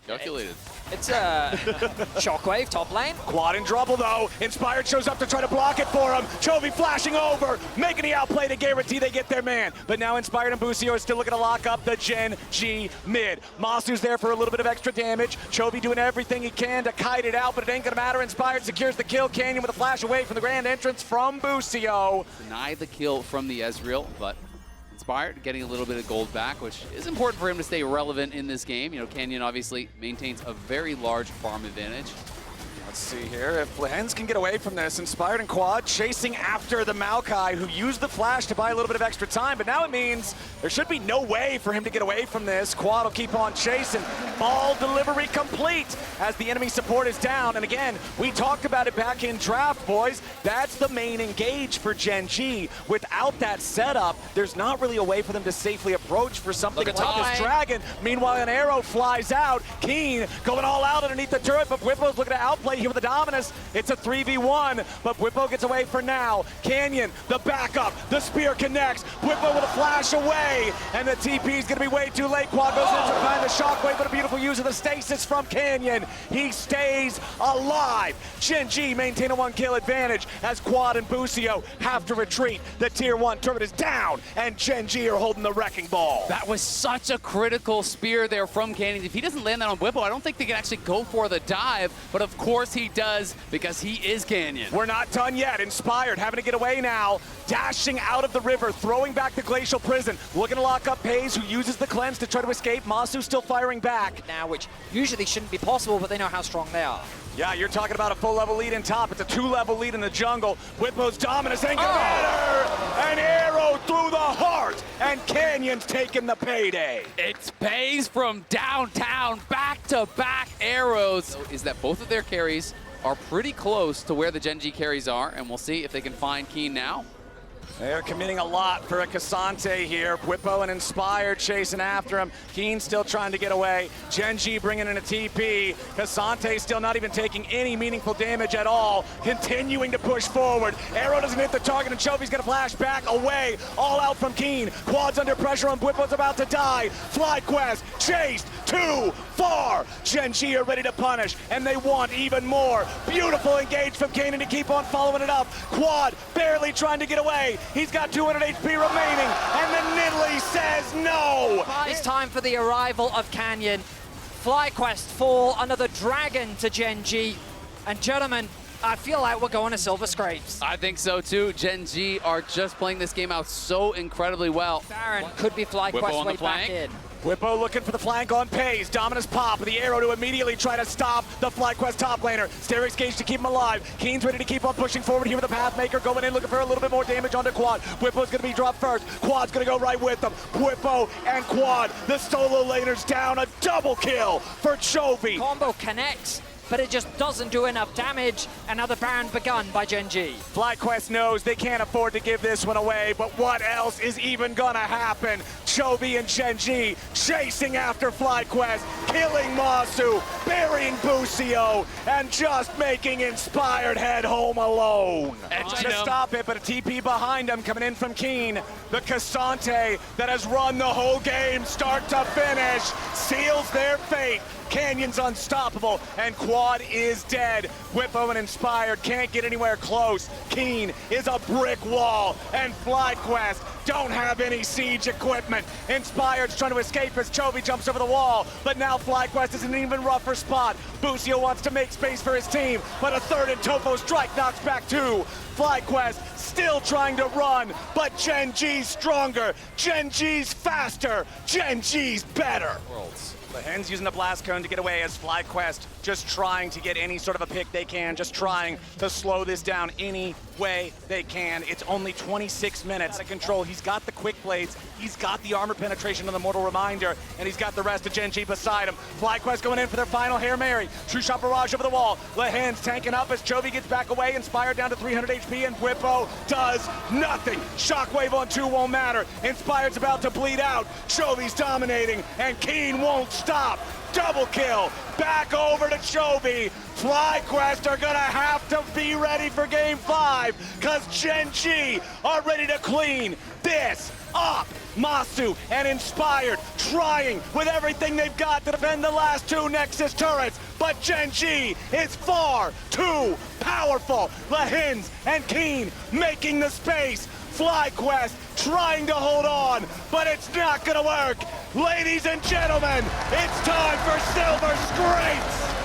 Calculated. It's a Shockwave top lane. Quad in trouble though. Inspired shows up to try to block it for him. Chovy flashing over, making the outplay to guarantee they get their man. But now Inspired and Busio are still looking to lock up the Gen.G mid. Masu's there for a little bit of extra damage. Chovy doing everything he can to kite it out, but it ain't gonna matter. Inspired secures the kill. Canyon with a flash away from the grand entrance from Busio. Deny the kill from the Ezreal, but Inspired getting a little bit of gold back, which is important for him to stay relevant in this game. You know, Canyon obviously maintains a very large farm advantage. Let's see here if Lehens can get away from this. Inspired and Quad chasing after the Maokai, who used the flash to buy a little bit of extra time, but now it means there should be no way for him to get away from this. Quad will keep on chasing. Ball delivery complete as the enemy support is down. And again, we talked about it back in draft, boys. That's the main engage for Gen.G. Without that setup, there's not really a way for them to safely approach for something like this dragon. Meanwhile, an arrow flies out. Keen going all out underneath the turret, but Whipple's looking to outplay here with the Dominus. It's a 3v1, but Bwipo gets away for now. Canyon, the backup, the spear connects. Bwipo with a flash away, and the TP is gonna be way too late. Quad goes in to find the shockwave, but a beautiful use of the stasis from Canyon. He stays alive. Gen.G maintain a 1-kill advantage as Quad and Busio have to retreat. The tier 1 turret is down, and Gen.G are holding the wrecking ball. That was such a critical spear there from Canyon. If he doesn't land that on Bwipo, I don't think they can actually go for the dive, but of course he does because he is Canyon. We're not done yet. Inspired, having to get away now. Dashing out of the river, throwing back the Glacial Prison. Looking to lock up Pays, who uses the cleanse to try to escape. Masu still firing back. Now, which usually shouldn't be possible, but they know how strong they are. Yeah, you're talking about a full level lead in top. It's a 2-level lead in the jungle. Bwipo's Dominus ain't gonna matter. An arrow through the heart, and Canyon's taking the payday. It's Pays from downtown, back-to-back arrows. So is that both of their carries are pretty close to where the Gen.G carries are, and we'll see if they can find Keen now. They're committing a lot for a Cassante here. Bwipo and Inspired chasing after him. Keen still trying to get away. Gen.G bringing in a TP. Cassante still not even taking any meaningful damage at all. Continuing to push forward. Arrow doesn't hit the target, and Chovy's gonna flash back away. All out from Keen. Quad's under pressure, and Bwipo's about to die. FlyQuest chased too far. Gen.G are ready to punish, and they want even more. Beautiful engage from Kanan to keep on following it up. Quad barely trying to get away. He's got 200 HP remaining, and the Nidalee says no. It's time for the arrival of Canyon. FlyQuest fall, another dragon to Gen.G. And gentlemen, I feel like we're going to Silver Scrapes. I think so too. Gen.G are just playing this game out so incredibly well. Baron could be FlyQuest way back in. Bwipo looking for the flank on Pays. Dominus pop with the arrow to immediately try to stop the FlyQuest top laner. Sterix Gage to keep him alive. Keen's ready to keep on pushing forward here with the Pathmaker going in, looking for a little bit more damage onto Quad. Bwipo's gonna be dropped first. Quad's gonna go right with them. Bwipo and Quad, the solo laners down. A double kill for Chovy. Combo connects, but it just doesn't do enough damage. Another Baron begun by Gen.G. FlyQuest knows they can't afford to give this one away, but what else is even gonna happen? Chovy and Gen.G chasing after FlyQuest, killing Masu, burying Busio, and just making Inspired head home alone. And trying to stop it, but a TP behind him coming in from Keen. The Cassante that has run the whole game start to finish seals their fate. Canyon's unstoppable, and Quad is dead. Bwipo and Inspired can't get anywhere close. Keen is a brick wall, and FlyQuest don't have any siege equipment. Inspired's trying to escape as Chovy jumps over the wall, but now FlyQuest is in an even rougher spot. Busio wants to make space for his team, but a third and Topo strike knocks back two. FlyQuest still trying to run, but Gen.G's stronger, Gen.G's faster, Gen.G's better. The Hens using the blast cone to get away as FlyQuest just trying to get any sort of a pick they can, just trying to slow this down any way they can. It's only 26 minutes out of control. He's got the quick blades, he's got the armor penetration of the Mortal Reminder, and he's got the rest of Gen.G beside him. FlyQuest going in for their final Hail Mary. True Shot barrage over the wall. Lehen's tanking up as Chovy gets back away, Inspired down to 300 HP, and Bwipo does nothing. Shockwave on 2 won't matter. Inspired's about to bleed out. Chovy's dominating, and Keen won't stop. Double kill, back over to Chovy. FlyQuest are gonna have to be ready for game 5, cause Gen.G are ready to clean this up. Masu and Inspired trying with everything they've got to defend the last 2 Nexus turrets, but Gen.G is far too powerful. Lehens and Keen making the space. FlyQuest trying to hold on, but it's not gonna work. Ladies and gentlemen, it's time for Silver Scrapes.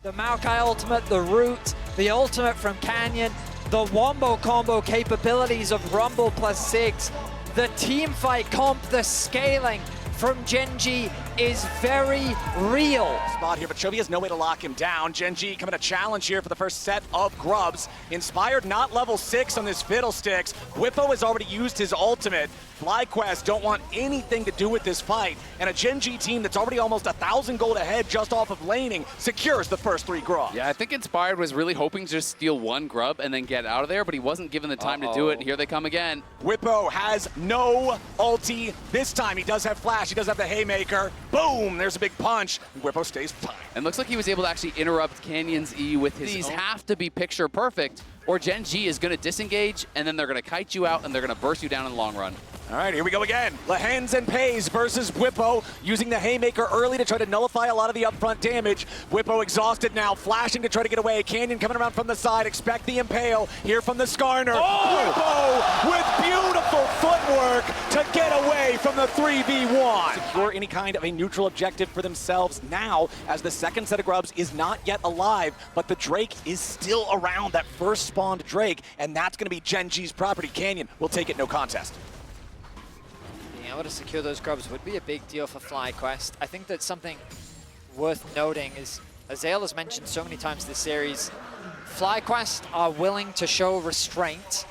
The Maokai ultimate, the root, the ultimate from Canyon, the wombo combo capabilities of Rumble +6, the team fight comp, the scaling from Gen.G is very real. Spot here, but Chovy has no way to lock him down. Gen.G coming to challenge here for the first set of grubs. Inspired not level 6 on this Fiddlesticks. Bwipo has already used his ultimate. FlyQuest don't want anything to do with this fight, and a Gen.G team that's already almost 1,000 gold ahead just off of laning secures the first 3 grubs. Yeah, I think Inspired was really hoping to just steal 1 grub and then get out of there, but he wasn't given the time to do it, and here they come again. Whippo has no ulti. This time he does have flash, he does have the haymaker. Boom, there's a big punch. Whippo stays fine. And looks like he was able to actually interrupt Canyon's E with his These have to be picture perfect, or Gen.G is going to disengage, and then they're going to kite you out, and they're going to burst you down in the long run. All right, here we go again. Lehens and Pays versus Whippo, using the haymaker early to try to nullify a lot of the upfront damage. Whippo exhausted now, flashing to try to get away. Canyon coming around from the side, expect the impale here from the Skarner. Whippo with beautiful footwork to get away from the 3v1. Secure any kind of a neutral objective for themselves now, as the second set of grubs is not yet alive, but the Drake is still around, that first spawned Drake, and that's going to be Gen.G's property. Canyon will take it, no contest. Being able to secure those grubs would be a big deal for FlyQuest. I think that something worth noting is, as Zale has mentioned so many times this series, FlyQuest are willing to show restraint.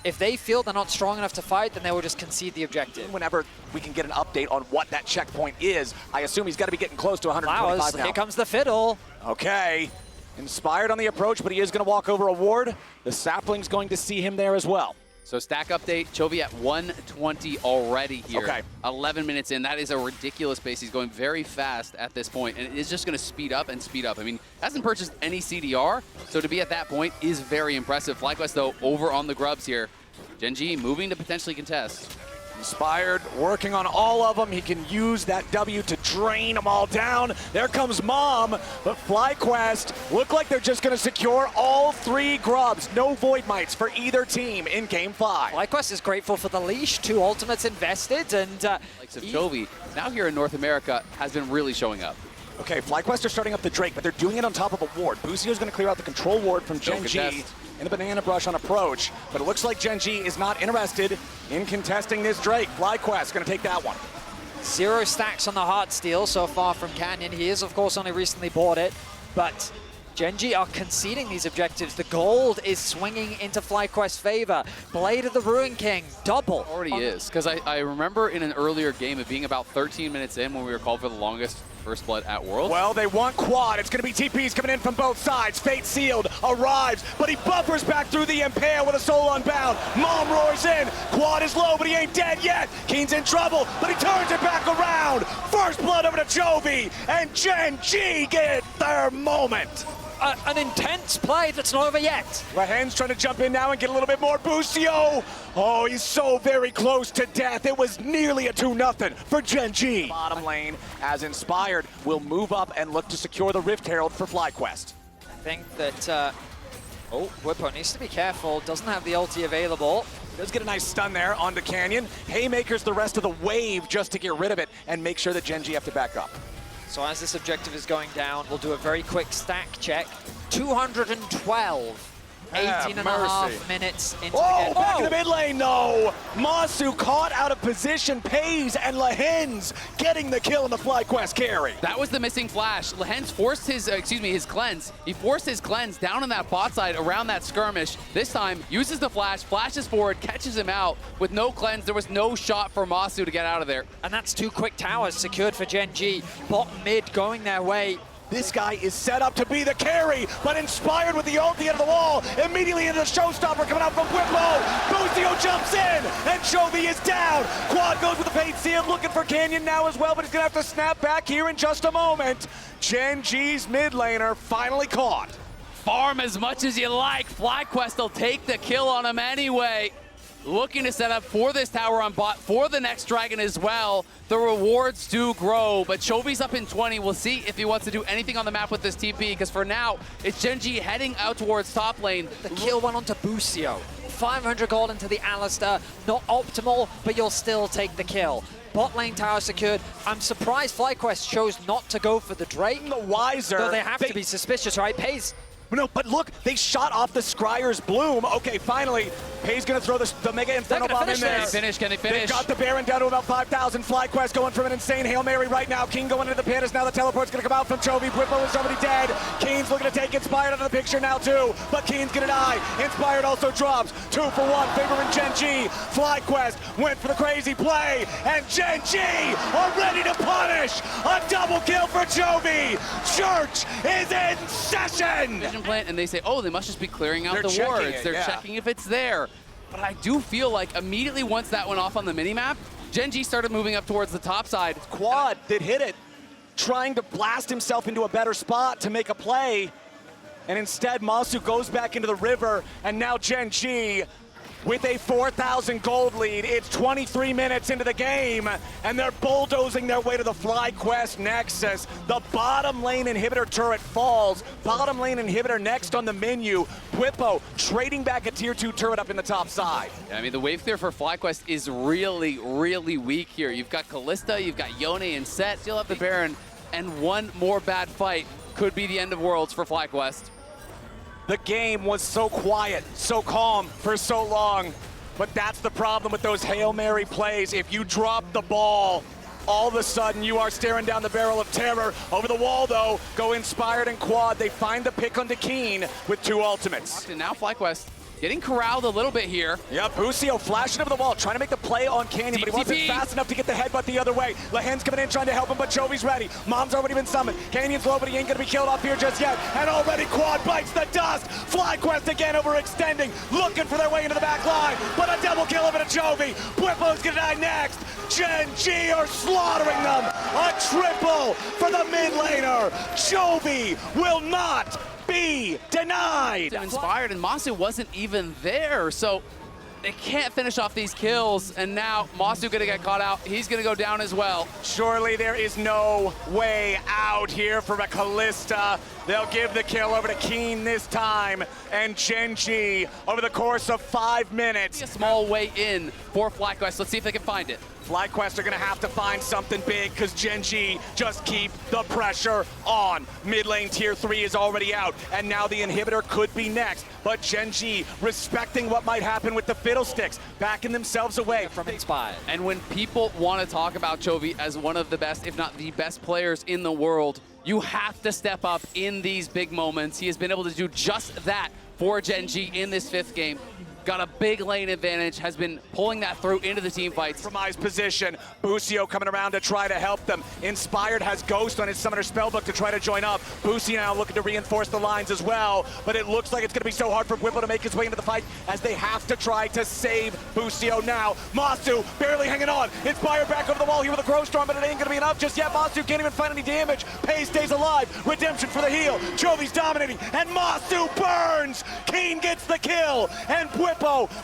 If they feel they're not strong enough to fight, then they will just concede the objective. Whenever we can get an update on what that checkpoint is, I assume he's got to be getting close to 125 Flowers, now. here comes the fiddle. Okay, Inspired on the approach, but he is going to walk over a ward. The Sapling's going to see him there as well. So stack update, Chovy at 120 already here. Okay. 11 minutes in, that is a ridiculous pace. He's going very fast at this point, and it is just going to speed up and speed up. I mean, hasn't purchased any CDR, so to be at that point is very impressive. FlyQuest, though, over on the grubs here. Gen.G moving to potentially contest. Inspired working on all of them. He can use that W to drain them all down. There comes Mom, but FlyQuest look like they're just going to secure all 3 grubs. No Void Mites for either team in Game 5. FlyQuest is grateful for the leash, 2 ultimates invested, and Likes of Chovy, now here in North America, has been really showing up. Okay, FlyQuest are starting up the Drake, but they're doing it on top of a ward. Busio's going to clear out the control ward from Gen.G in the banana brush on approach, but it looks like Gen.G is not interested in contesting this Drake. FlyQuest going to take that one. 0 stacks on the Heartsteel so far from Canyon. He is, of course, only recently bought it, but Gen.G are conceding these objectives. The gold is swinging into FlyQuest's favor. Blade of the Ruin King, double. Already is, because I remember in an earlier game it being about 13 minutes in when we were called for the longest First Blood at Worlds. Well, they want quad. It's going to be TPs coming in from both sides. Fate Sealed arrives, but he buffers back through the Impale with a Soul Unbound. Mom roars in. Quad is low, but he ain't dead yet. Keen's in trouble, but he turns it back around. First Blood over to Chovy, and Gen.G get their moment. An intense play that's not over yet. Lehens trying to jump in now and get a little bit more. Busio! Oh, he's so very close to death. It was nearly a 2-0 for Gen.G. Bottom lane, as Inspired will move up and look to secure the Rift Herald for FlyQuest. I think that, Whippo needs to be careful. Doesn't have the ulti available. Does get a nice stun there onto Canyon. Haymakers the rest of the wave just to get rid of it and make sure that Gen.G have to back up. So as this objective is going down, we'll do a very quick stack check. 212. 18 and a half minutes into the game. Back in the mid lane, though. Masu caught out of position. Pays and Lehens getting the kill in the FlyQuest carry. That was the missing flash. Lehens forced his, his cleanse. He forced his cleanse down on that bot side around that skirmish. This time, uses the flash, flashes forward, catches him out with no cleanse. There was no shot for Masu to get out of there. And that's 2 quick towers secured for Gen.G. Bot mid going their way. This guy is set up to be the carry, but Inspired with the ulti at the wall, immediately into the showstopper coming out from Whippo. Bustio jumps in, and Chovy is down. Quad goes with the Fate Sealed, looking for Canyon now as well, but he's gonna have to snap back here in just a moment. Gen.G's mid laner finally caught. Farm as much as you like. FlyQuest will take the kill on him anyway. Looking to set up for this tower on bot, for the next dragon as well. The rewards do grow, but Chovy's up in 20. We'll see if he wants to do anything on the map with this TP, because for now, it's Gen.G heading out towards top lane. The kill went onto Busio. 500 gold into the Alistair. Not optimal, but you'll still take the kill. Bot lane tower secured. I'm surprised FlyQuest chose not to go for the Drake. The wiser. Though they have to be suspicious, right? Pays No, but look, they shot off the Scryer's Bloom. Okay, finally, Pay's gonna throw the Mega Inferno Bomb in there. Can they finish? They've got the Baron down to about 5,000. FlyQuest going from an insane Hail Mary right now. King going into the pit as now the teleport's gonna come out from Chovy. Bwipo is already dead. Keen's looking to take Inspired out of the picture now too, but Keen's gonna die. Inspired also drops. 2 for 1, favoring Gen.G. FlyQuest went for the crazy play, and Gen.G are ready to punish. A double kill for Chovy. Church is in session. Vision plant, and they say, oh, they must just be clearing out They're the checking wards. it, They're yeah. checking if it's there. But I do feel like immediately once that went off on the minimap, Gen.G started moving up towards the top side. Quad that hit it, trying to blast himself into a better spot to make a play. And instead, Masu goes back into the river, and now Gen.G with a 4,000 gold lead. It's 23 minutes into the game, and they're bulldozing their way to the FlyQuest Nexus. The bottom lane inhibitor turret falls. Bottom lane inhibitor next on the menu. Bwipo trading back a tier 2 turret up in the top side. Yeah, I mean, the wave clear for FlyQuest is really, really weak here. You've got Kalista, you've got Yone and Set, still have the Baron, and one more bad fight could be the end of Worlds for FlyQuest. The game was so quiet, so calm for so long, but that's the problem with those Hail Mary plays. If you drop the ball, all of a sudden you are staring down the barrel of terror. Over the wall though, go Inspired and Quad. They find the pick onto Keen with 2 ultimates. And now FlyQuest getting corralled a little bit here. Yep, Busio flashing over the wall, trying to make the play on Canyon, but he wasn't fast enough to get the headbutt the other way. Lahen's coming in trying to help him, but Jovi's ready. Mom's already been summoned. Canyon's low, but he ain't gonna be killed off here just yet. And already Quad bites the dust. FlyQuest again overextending, looking for their way into the back line, but a double kill over to Jovi. Bwipo's gonna die next. Gen.G are slaughtering them. A triple for the mid laner. Jovi will not be denied. Inspired, and Masu wasn't even there, so they can't finish off these kills, and now Masu gonna get caught out. He's gonna go down as well. Surely there is no way out here for a Kalista. They'll give the kill over to Keen this time, and Gen.G over the course of 5 minutes. A small way in for FlyQuest. Let's see if they can find it. FlyQuest are gonna have to find something big because Gen.G just keep the pressure on. Mid lane tier 3 is already out, and now the inhibitor could be next. But Gen.G respecting what might happen with the Fiddlesticks, backing themselves away From Inspired. And when people want to talk about Chovy as one of the best, if not the best players in the world, you have to step up in these big moments. He has been able to do just that for Gen.G in this 5th game. Got a big lane advantage, has been pulling that through into the team fights. Compromised position. Busio coming around to try to help them. Inspired has Ghost on his Summoner Spellbook to try to join up. Busio now looking to reinforce the lines as well, but it looks like it's going to be so hard for Bwipo to make his way into the fight as they have to try to save Busio now. Masu barely hanging on. Inspired back over the wall here with a Crow Storm, but it ain't going to be enough just yet. Masu can't even find any damage. Pay stays alive. Redemption for the heal. Jovi's dominating, and Masu burns. Keen gets the kill, and Bwipo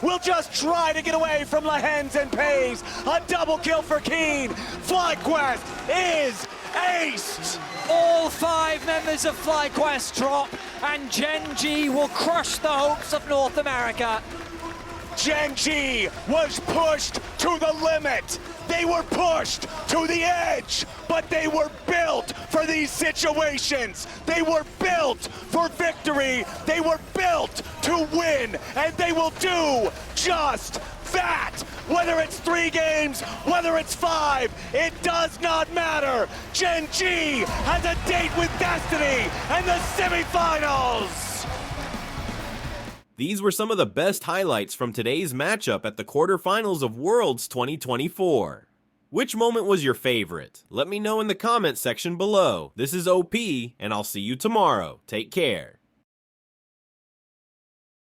will just try to get away from Lahen's and Pays. A double kill for Keen. FlyQuest is aced. All 5 members of FlyQuest drop, and Gen.G will crush the hopes of North America. Gen.G was pushed to the limit. They were pushed to the edge, but they were built for these situations. They were built for victory. They were built to win, and they will do just that. Whether it's 3 games, whether it's 5, it does not matter. Gen.G has a date with destiny and the semifinals. These were some of the best highlights from today's matchup at the quarterfinals of Worlds 2024. Which moment was your favorite? Let me know in the comments section below. This is OP, and I'll see you tomorrow. Take care.